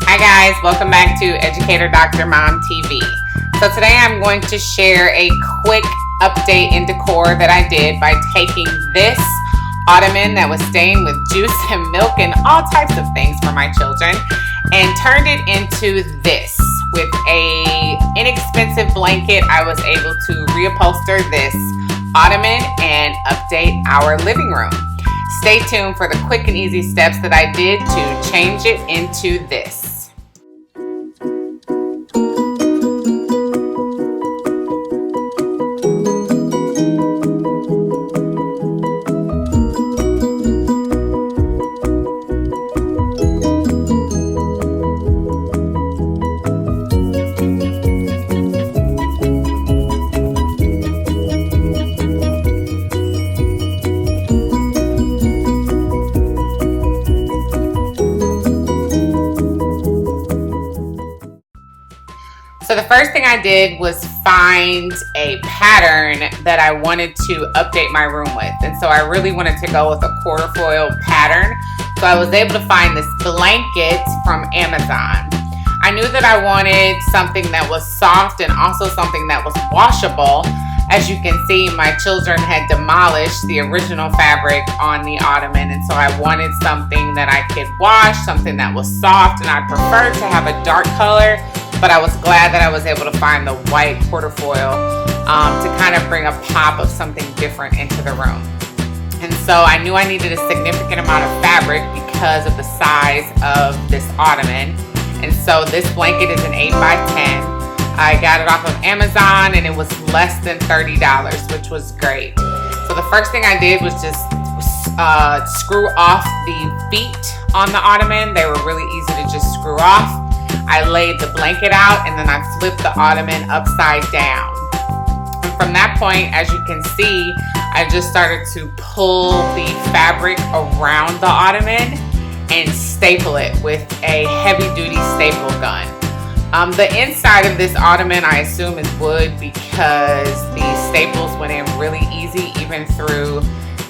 Hi guys, welcome back to Educator Dr. Mom TV. So today I'm going to share a quick update in decor that I did by taking this ottoman that was stained with juice and milk and all types of things for my children and turned it into this. With a inexpensive blanket, I was able to reupholster this ottoman and update our living room. Stay tuned for the quick and easy steps that I did to change it into this. So the first thing I did was find a pattern that I wanted to update my room with. And so I really wanted to go with a quarter foil pattern. So I was able to find this blanket from Amazon. I knew that I wanted something that was soft and also something that was washable. As you can see, my children had demolished the original fabric on the ottoman. And so I wanted something that I could wash, something that was soft, and I preferred to have a dark color. But I was glad that I was able to find the white quarter foil to kind of bring a pop of something different into the room. And so I knew I needed a significant amount of fabric because of the size of this ottoman. And so this blanket is an 8 by 10. I got it off of Amazon and it was less than $30, which was great. So the first thing I did was just screw off the feet on the ottoman. They were really easy to just screw off. I laid the blanket out and then I flipped the ottoman upside down. And from that point, as you can see, I just started to pull the fabric around the ottoman and staple it with a heavy-duty staple gun. The inside of this ottoman, I assume, is wood because the staples went in really easy, even through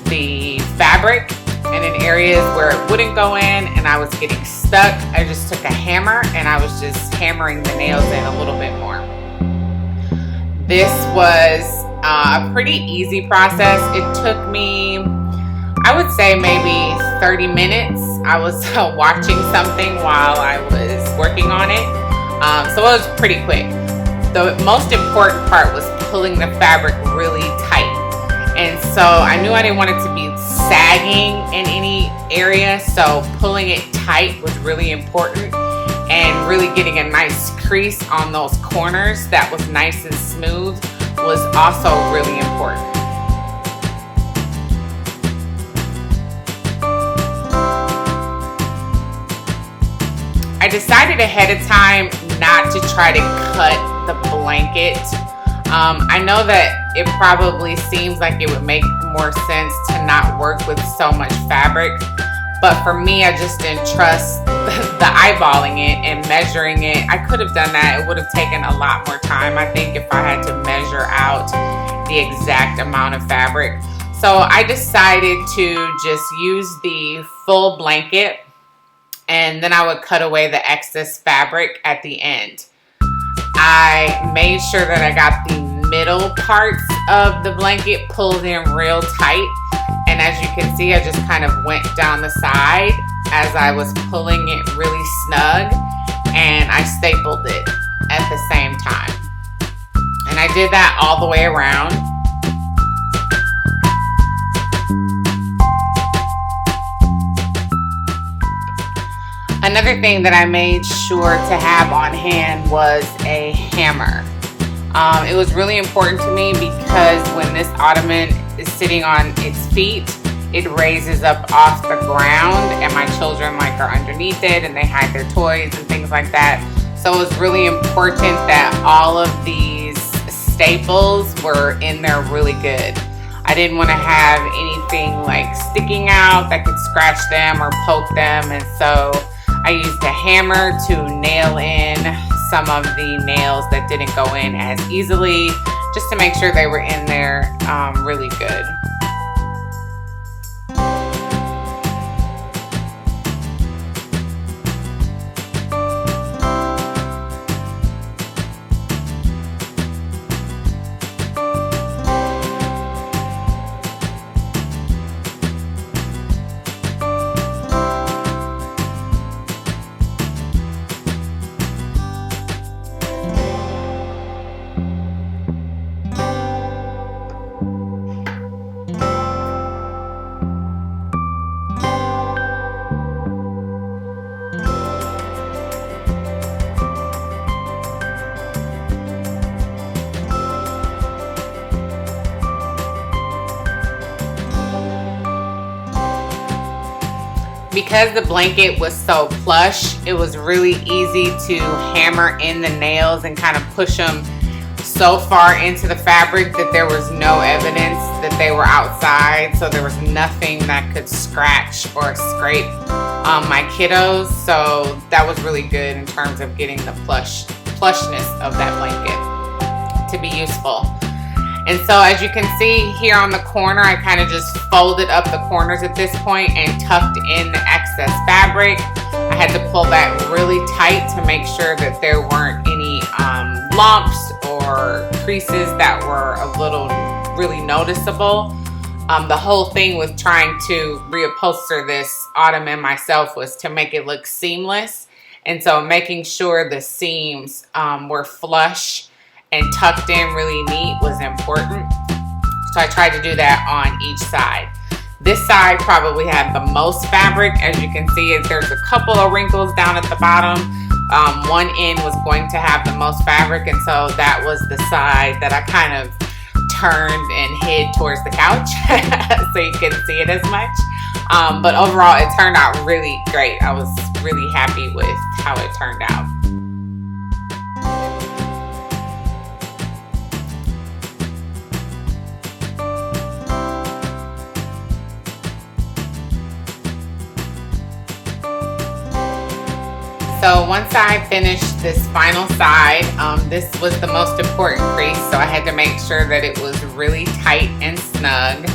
the fabric. And in areas where it wouldn't go in and I was getting stuck, I just took a hammer and I was just hammering the nails in a little bit more. This was a pretty easy process. It took me, I would say, maybe 30 minutes. I was watching something while I was working on it. So it was pretty quick. The most important part was pulling the fabric really tight. And so I knew I didn't want it to be sagging in any area, so pulling it tight was really important, and really getting a nice crease on those corners that was nice and smooth was also really important. I decided ahead of time not to try to cut the blanket. I know that it probably seems like it would make more sense to not work with so much fabric, but for me, I just didn't trust the eyeballing it and measuring it. I could have done that. It would have taken a lot more time, I think, if I had to measure out the exact amount of fabric. So I decided to just use the full blanket, and then I would cut away the excess fabric at the end. I made sure that I got the middle parts of the blanket pulled in real tight, and as you can see, I just kind of went down the side as I was pulling it really snug, and I stapled it at the same time. And I did that all the way around. Another thing that I made sure to have on hand was a hammer. It was really important to me because when this ottoman is sitting on its feet, it raises up off the ground, and my children are underneath it and they hide their toys and things like that. So it was really important that all of these staples were in there really good. I didn't want to have anything sticking out that could scratch them or poke them, and so I used a hammer to nail in some of the nails that didn't go in as easily, just to make sure they were in there really good. because the blanket was so plush, it was really easy to hammer in the nails and kind of push them so far into the fabric that there was no evidence that they were outside. So there was nothing that could scratch or scrape my kiddos. So that was really good in terms of getting the plushness of that blanket to be useful. And so as you can see here on the corner, I kind of just folded up the corners at this point and tucked in the excess fabric. I had to pull that really tight to make sure that there weren't any lumps or creases that were really noticeable. The whole thing with trying to reupholster this ottoman myself was to make it look seamless. And so making sure the seams were flush and tucked in really neat was important. So I tried to do that on each side. This side probably had the most fabric. As you can see, there's a couple of wrinkles down at the bottom. One end was going to have the most fabric, and so that was the side that I kind of turned and hid towards the couch so you couldn't see it as much. But overall, it turned out really great. I was really happy with how it turned out. So once I finished this final side, this was the most important crease, so I had to make sure that it was really tight and snug.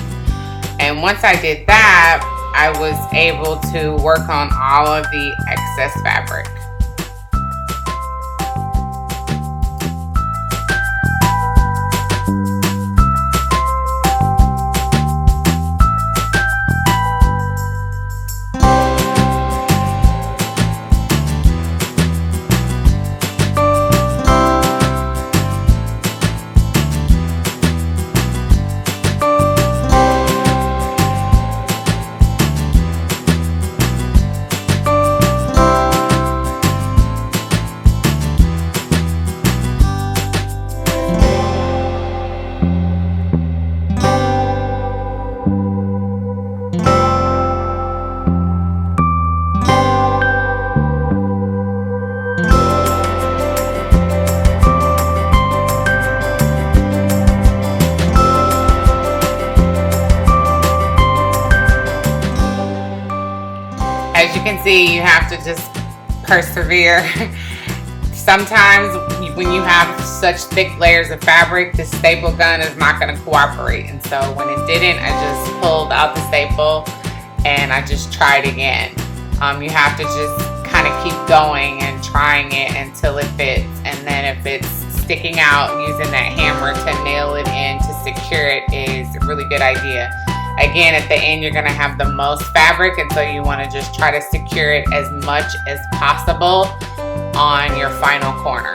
And once I did that, I was able to work on all of the excess fabric. As you can see, you have to just persevere. Sometimes when you have such thick layers of fabric, the staple gun is not going to cooperate. And so when it didn't, I just pulled out the staple and I just tried again. You have to just kind of keep going and trying it until it fits. And then if it's sticking out, using that hammer to nail it in to secure it is a really good idea. Again, at the end, you're going to have the most fabric, and so you want to just try to secure it as much as possible on your final corner.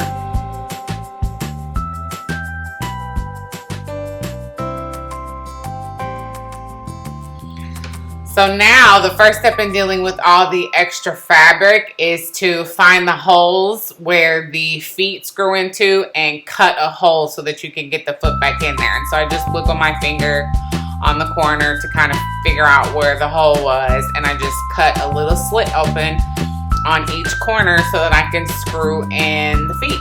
So now the first step in dealing with all the extra fabric is to find the holes where the feet screw into and cut a hole so that you can get the foot back in there. And so I just wiggle my finger on the corner to kind of figure out where the hole was, and I just cut a little slit open on each corner so that I can screw in the feet.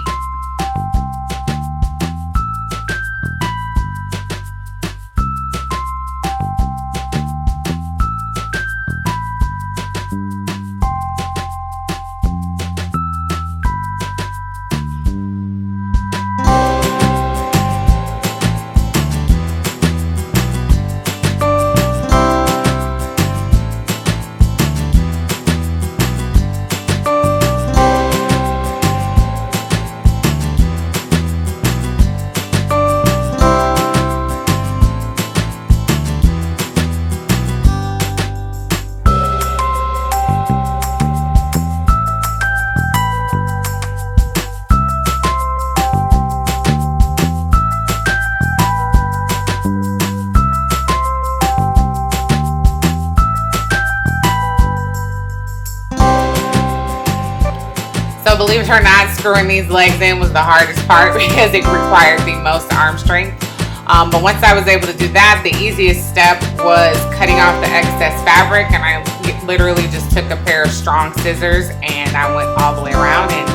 So believe it or not, screwing these legs in was the hardest part because it required the most arm strength. But once I was able to do that, the easiest step was cutting off the excess fabric, and I literally just took a pair of strong scissors and I went all the way around and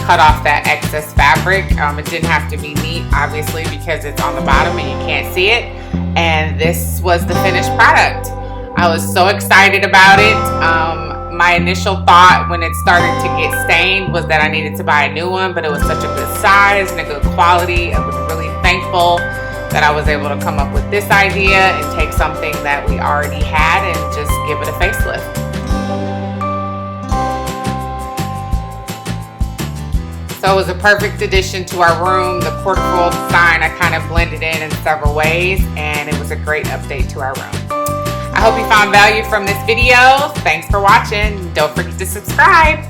cut off that excess fabric. It didn't have to be neat, obviously, because it's on the bottom and you can't see it. And this was the finished product. I was so excited about it. My initial thought when it started to get stained was that I needed to buy a new one, but it was such a good size and a good quality. I was really thankful that I was able to come up with this idea and take something that we already had and just give it a facelift. So it was a perfect addition to our room. The quarterfoil design I kind of blended in several ways, and it was a great update to our room. I hope you found value from this video. Thanks for watching. Don't forget to subscribe.